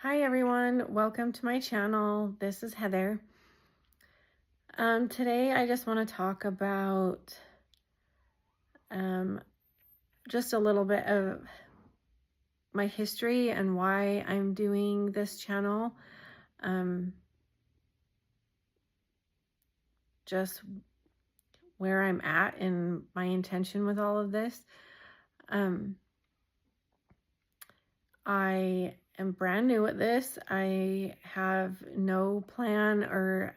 Hi everyone, welcome to my channel. This is Heather. Today I just want to talk about um, just a little bit of my history and why I'm doing this channel. Just where I'm at and my intention with all of this. I am brand new at this. I have no plan or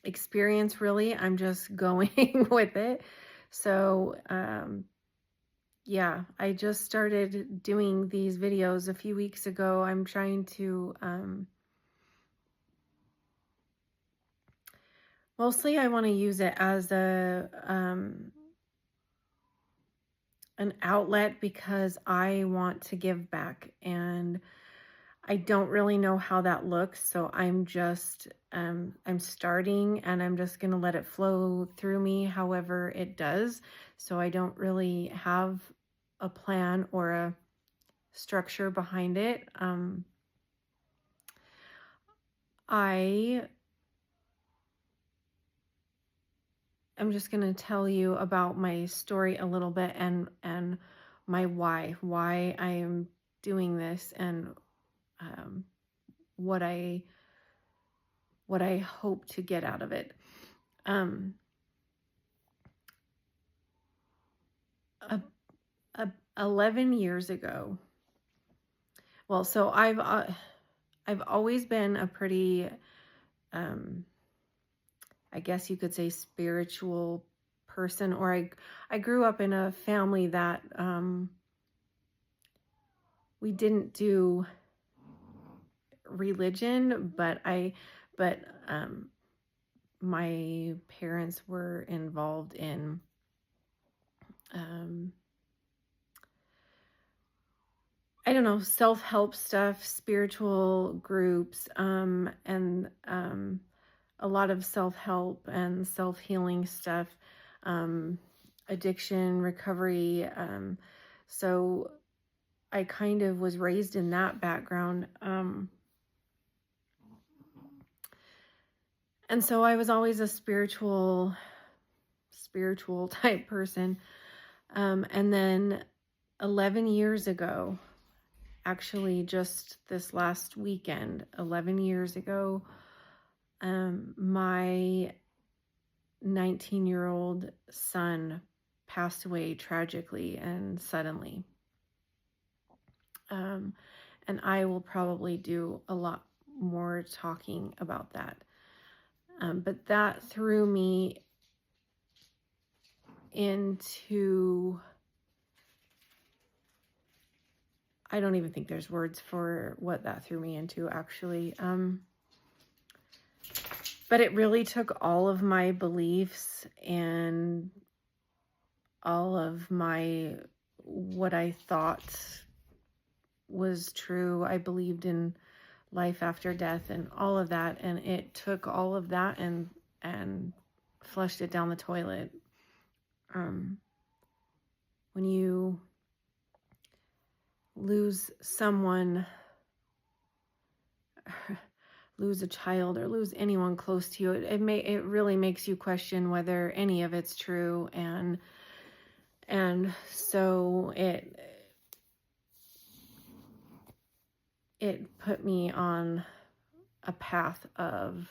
experience really. I'm just going with it. So yeah, I just started doing these videos a few weeks ago. I'm trying to mostly I want to use it as a an outlet because I want to give back, and I don't really know how that looks, so I'm just I'm starting, and I'm just going to let it flow through me however it does. So I don't really have a plan or a structure behind it. I am just going to tell you about my story a little bit and my why I am doing this, and um, what I hope to get out of it. Um, a, 11 years ago. Well, so I've always been a pretty, I guess you could say, spiritual person, or I grew up in a family that we didn't do religion, but my parents were involved in I don't know, self-help stuff, spiritual groups, and a lot of self-help and self-healing stuff, addiction, recovery. So I kind of was raised in that background. And so I was always a spiritual type person. And then 11 years ago, actually just this last weekend, 11 years ago, my 19-year-old son passed away tragically and suddenly. And I will probably do a lot more talking about that. But that threw me into, I don't even think there's words for what that threw me into, actually. But it really took all of my beliefs and all of what I thought was true. I believed in life after death and all of that, and it took all of that and flushed it down the toilet. When you lose someone, lose a child, or lose anyone close to you, it really makes you question whether any of it's true, and so it put me on a path of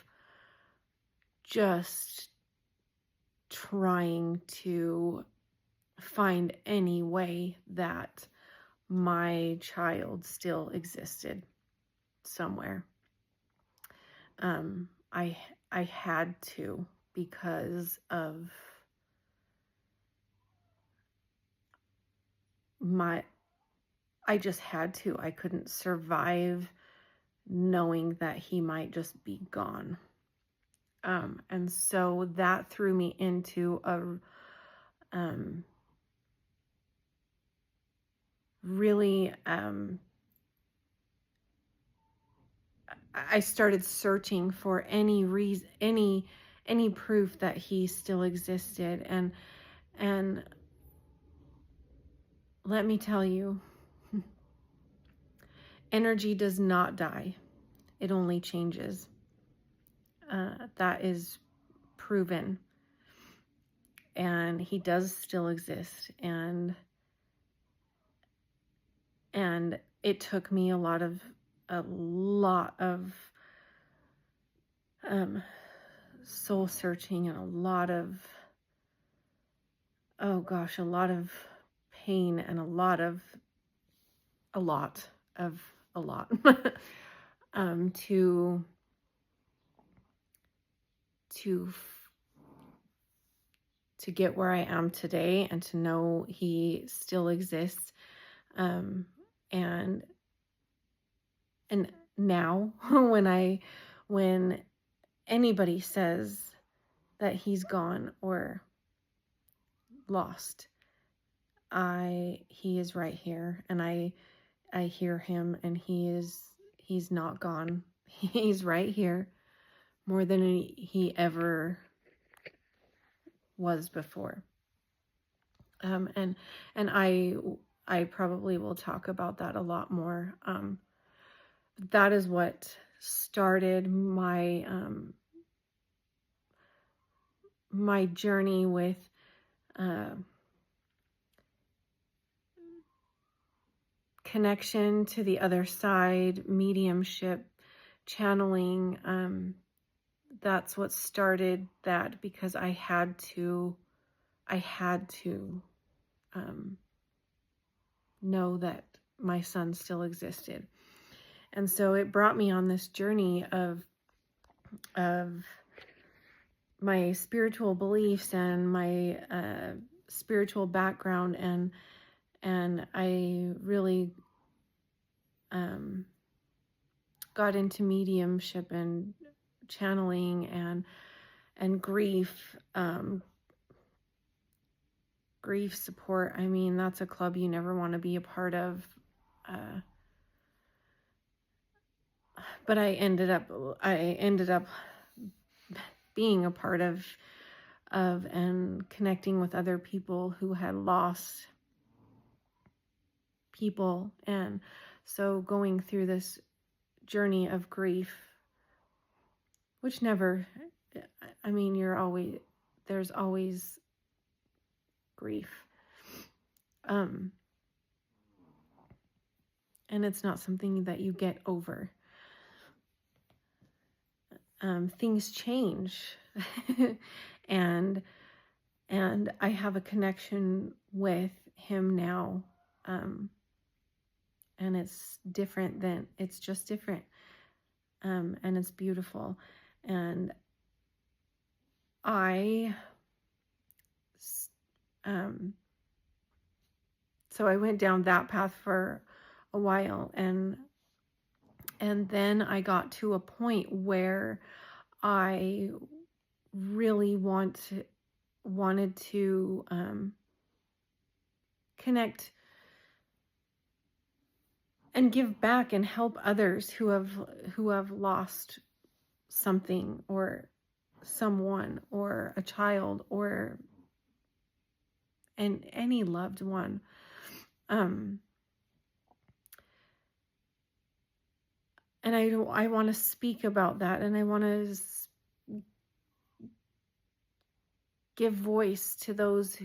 just trying to find any way that my child still existed somewhere. I had to, because of I just had to. I couldn't survive knowing that he might just be gone. And so that threw me into a really, I started searching for any reason, any proof that he still existed. And let me tell you, energy does not die. It only changes. That is proven. And he does still exist. And it took me a lot of soul searching, and a lot of pain, and a lot of to get where I am today, and to know he still exists. And now when anybody says that he's gone or lost, he is right here, and I hear him, and he's not gone. He's right here, more than he ever was before. And I probably will talk about that a lot more. That is what started my my journey with connection to the other side, mediumship, channeling. That's what started that, because I had to know that my son still existed. And so it brought me on this journey of my spiritual beliefs and my spiritual background, and I really got into mediumship and channeling and grief support. I mean, that's a club you never want to be a part of. But I ended up being a part of and connecting with other people who had lost people. And so going through this journey of grief, which never, I mean, there's always grief. And it's not something that you get over. Things change. and I have a connection with him now. And it's just different. And it's beautiful. And so I went down that path for a while, and then I got to a point where I really wanted to connect and give back and help others who have lost something, or someone, or a child, or any loved one. And I want to speak about that, and I want to give voice to those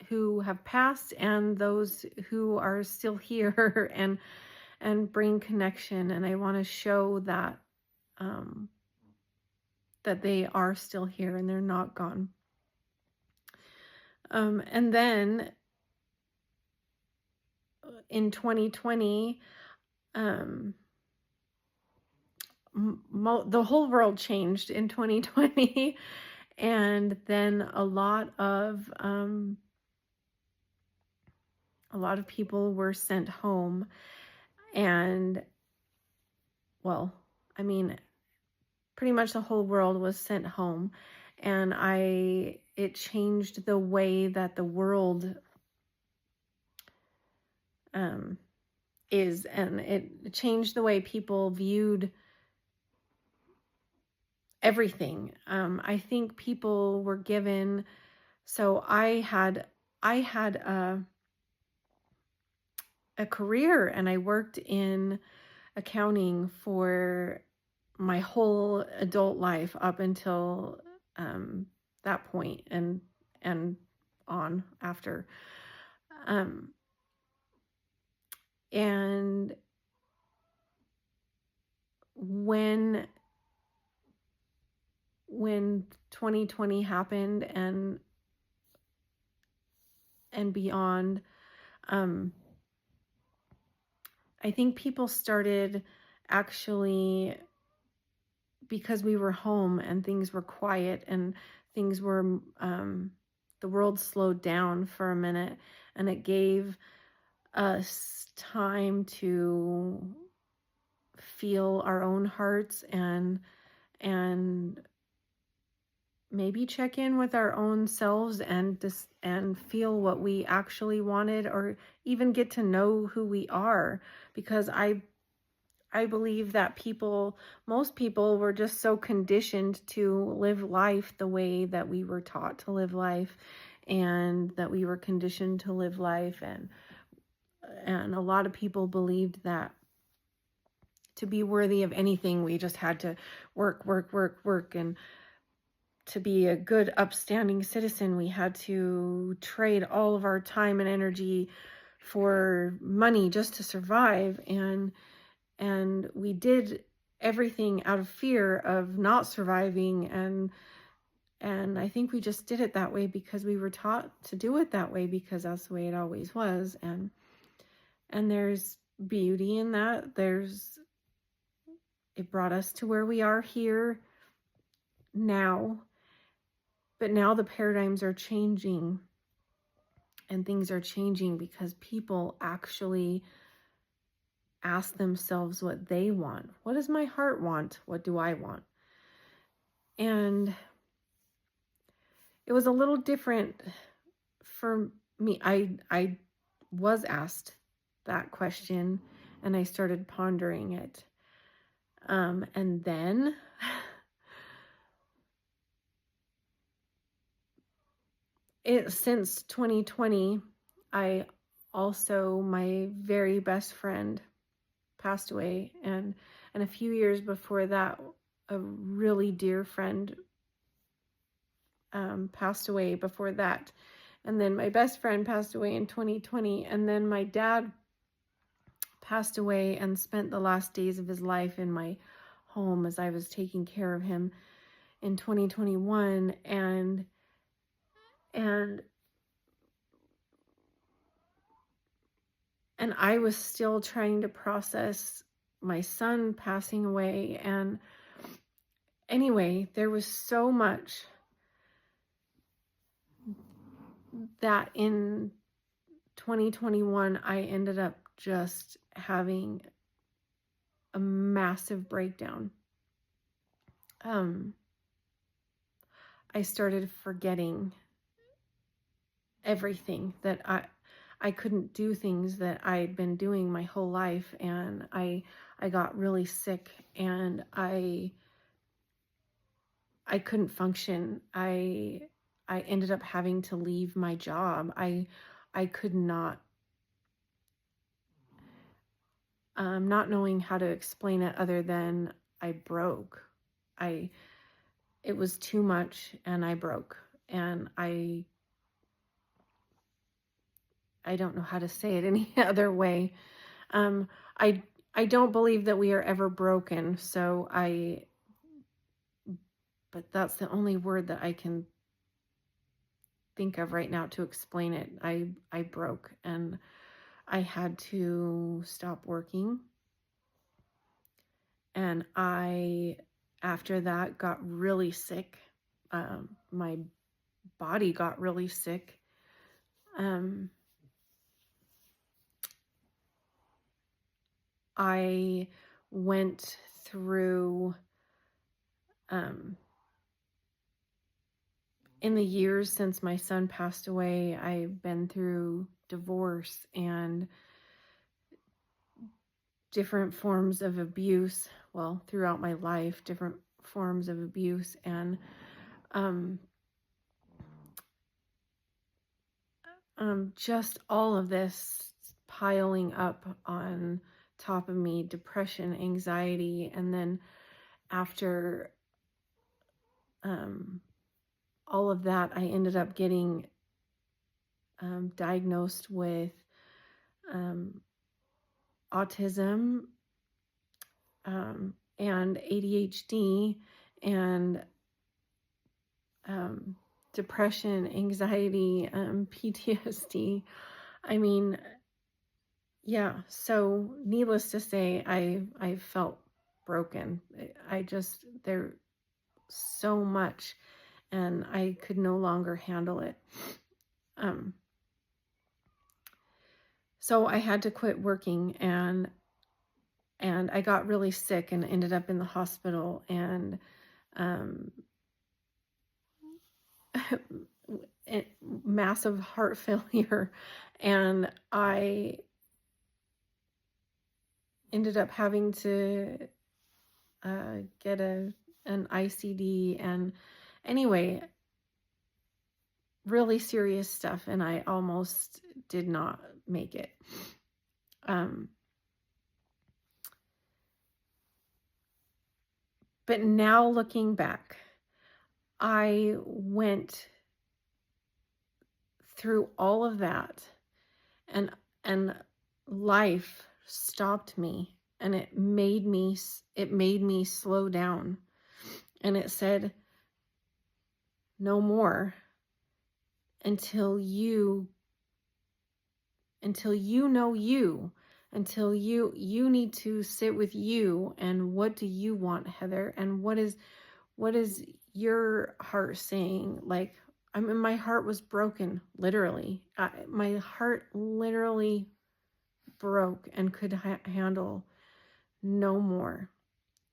who have passed and those who are still here, and bring connection. And I want to show that that they are still here and they're not gone. And then in 2020, the whole world changed in 2020, and then a lot of people were sent home, and well, I mean, pretty much the whole world was sent home, and it changed the way that the world is, and it changed the way people viewed everything. I think people were given, so I had a a career, and I worked in accounting for my whole adult life up until um, that point, and on after. Um, and when when 2020 happened and beyond, um, I think people started actually, because we were home and things were quiet and things were, the world slowed down for a minute, and it gave us time to feel our own hearts and maybe check in with our own selves and feel what we actually wanted, or even get to know who we are, because I believe that most people were just so conditioned to live life the way that we were taught to live life, and that we were conditioned to live life, and a lot of people believed that to be worthy of anything, we just had to work, work, work, work, and to be a good, upstanding citizen, we had to trade all of our time and energy for money just to survive, and we did everything out of fear of not surviving, and I think we just did it that way because we were taught to do it that way, because that's the way it always was. And there's beauty in that. It brought us to where we are here now, but now the paradigms are changing, and things are changing because people actually ask themselves what they want. What does my heart want? What do I want? And it was a little different for me. I was asked that question, and I started pondering it. And then since 2020, my very best friend passed away, and a few years before that, a really dear friend passed away before that. And then my best friend passed away in 2020, and then my dad passed away and spent the last days of his life in my home as I was taking care of him in 2021. And I was still trying to process my son passing away. And anyway, there was so much that in 2021, I ended up just having a massive breakdown. I started forgetting everything, that I couldn't do things that I'd been doing my whole life, and I got really sick, and I couldn't function. I ended up having to leave my job. I could not, not knowing how to explain it other than I broke. It was too much, and I broke, and I don't know how to say it any other way. I don't believe that we are ever broken, but that's the only word that I can think of right now to explain it. I broke, and I had to stop working, and after that, got really sick. My body got really sick. I went through, in the years since my son passed away, I've been through divorce and different forms of abuse. Well, throughout my life, different forms of abuse, and just all of this piling up on top of me, depression, anxiety, and then after all of that, I ended up getting diagnosed with autism and ADHD and depression, anxiety, PTSD. I mean, yeah, so needless to say, I felt broken. There so much, and I could no longer handle it. So I had to quit working, and I got really sick and ended up in the hospital, and massive heart failure, and I ended up having to get an ICD, and anyway, really serious stuff, and I almost did not make it. But now looking back, I went through all of that, and life stopped me, and it made me slow down, and it said, no more until you know you, until you need to sit with you, and what do you want, Heather, and what is your heart saying? Like, I mean, my heart was broken, literally. My heart literally broke and could handle no more.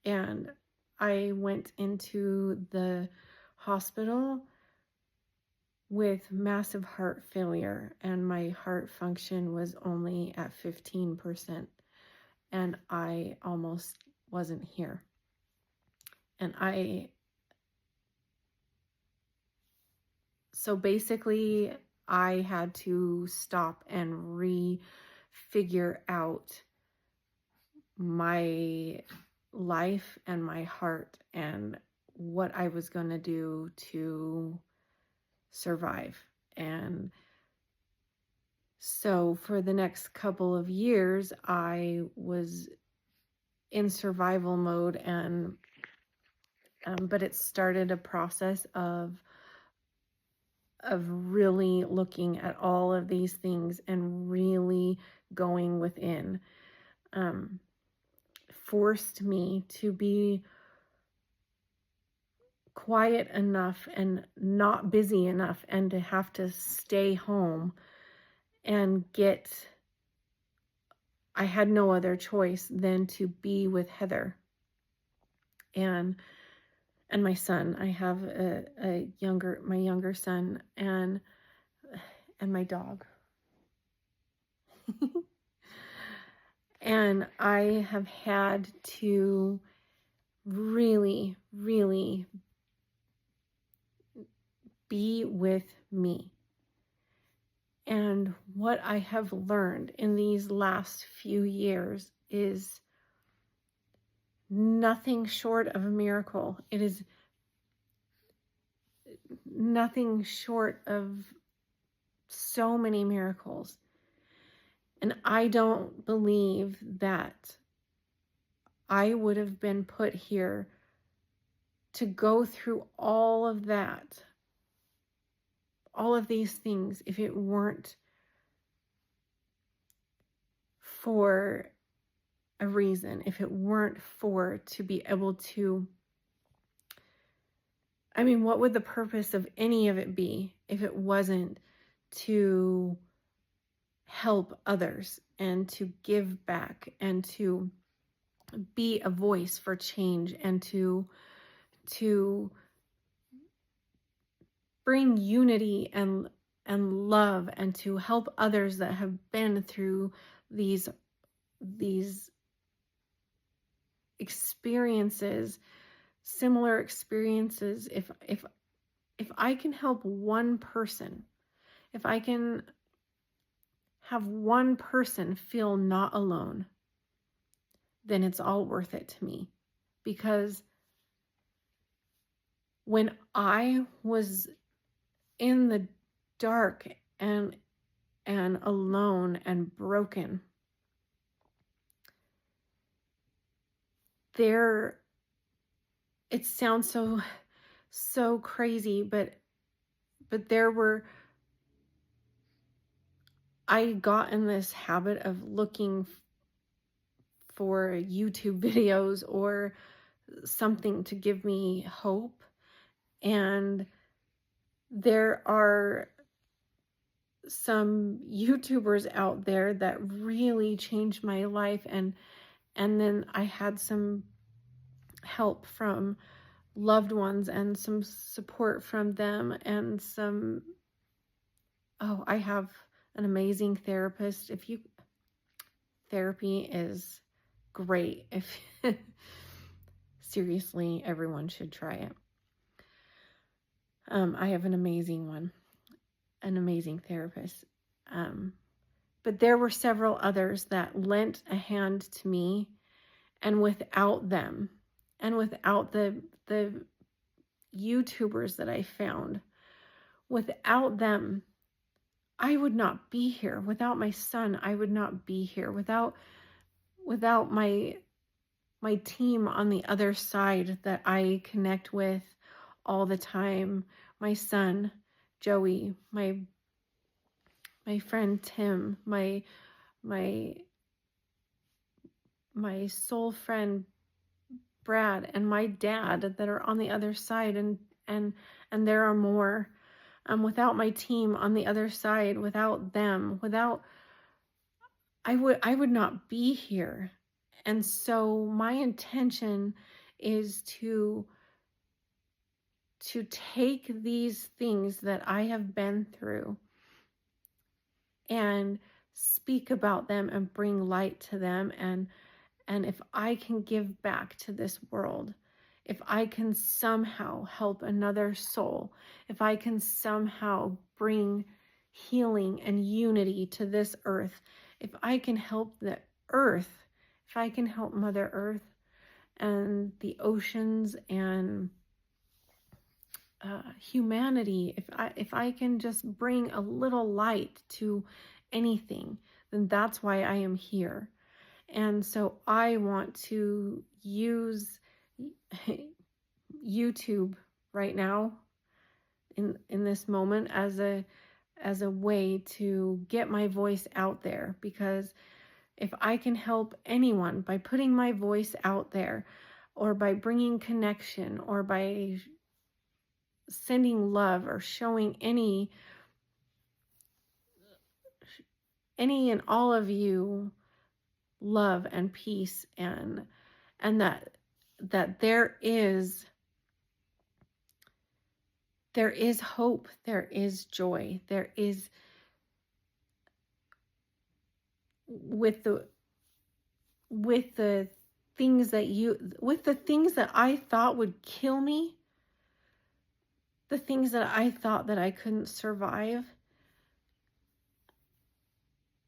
And I went into the hospital with massive heart failure, and my heart function was only at 15%, and I almost wasn't here. And so basically I had to stop and refigure out my life and my heart and what I was going to do to survive. And so for the next couple of years, I was in survival mode, and but it started a process of really looking at all of these things and really going within. Forced me to be quiet enough and not busy enough, and to have to stay home and I had no other choice than to be with Heather and my son. I have my younger son, and my dog. And I have had to really, really be with me. And what I have learned in these last few years is nothing short of a miracle. It is nothing short of so many miracles. And I don't believe that I would have been put here to go through all of that, all of these things, if it weren't for a reason, if it weren't for to be able to, I mean, what would the purpose of any of it be if it wasn't to help others and to give back and to be a voice for change and to bring unity and love, and to help others that have been through these experiences, similar experiences. If I can help one person, if I can have one person feel not alone, then it's all worth it to me. Because when I was in the dark and alone and broken, there, it sounds so crazy, but there were, I got in this habit of looking for YouTube videos or something to give me hope. And there are some YouTubers out there that really changed my life. And then I had some help from loved ones and some support from them and some, oh, I have an amazing therapist. Therapy is great. If seriously, everyone should try it. I have an amazing one, an amazing therapist. But there were several others that lent a hand to me, and without them, and without the YouTubers that I found, without them, I would not be here. Without my son, I would not be here. Without my team on the other side that I connect with all the time, my son, Joey, my friend Tim, my soul friend Brad, and my dad that are on the other side, and there are more. Without my team on the other side, without them, I would not be here. And so my intention is to take these things that I have been through and speak about them and bring light to them. And if I can give back to this world, if I can somehow help another soul, if I can somehow bring healing and unity to this earth, if I can help the earth, if I can help Mother Earth and the oceans and humanity, if I can just bring a little light to anything, then that's why I am here. And so I want to use YouTube right now in this moment as a way to get my voice out there, because if I can help anyone by putting my voice out there, or by bringing connection, or by sending love, or showing any and all of you love and peace, and that there is hope, there is joy, there is, with the things that I thought would kill me, the things that I thought that I couldn't survive.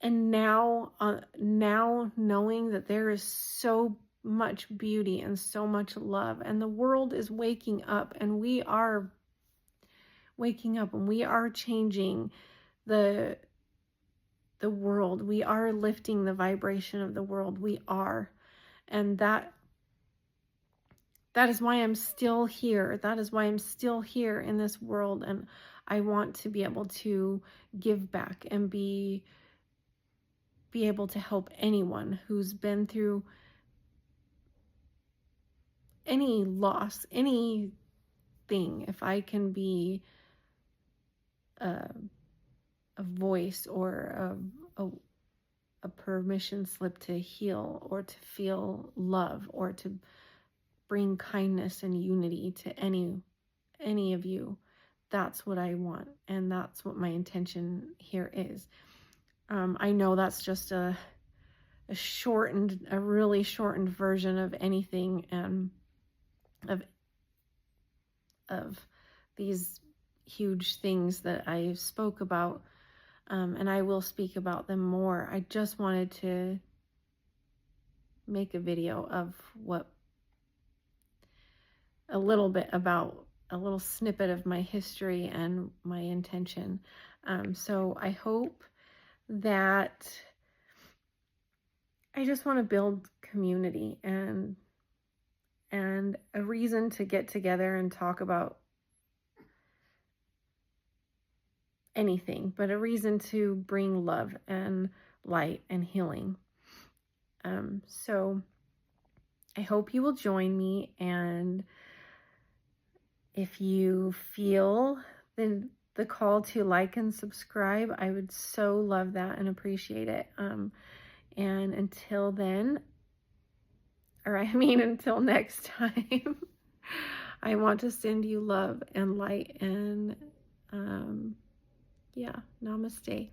And now knowing that there is so much beauty and so much love, and the world is waking up, and we are waking up, and we are changing the world. We are lifting the vibration of the world. We are. And that is why I'm still here. That is why I'm still here in this world. And I want to be able to give back and be able to help anyone who's been through any loss, anything. If I can be a voice, or a permission slip to heal, or to feel love, or to bring kindness and unity to any of you, that's what I want, and that's what my intention here is. I know that's just a really shortened version of anything, and of these huge things that I spoke about. and I will speak about them more. I just wanted to make a video of a little bit about a little snippet of my history and my intention. So I hope that I just want to build community and a reason to get together and talk about anything, but a reason to bring love and light and healing. So I hope you will join me, and if you feel the call to like and subscribe, I would so love that and appreciate it. And until then, until next time, I want to send you love and light and, yeah, namaste.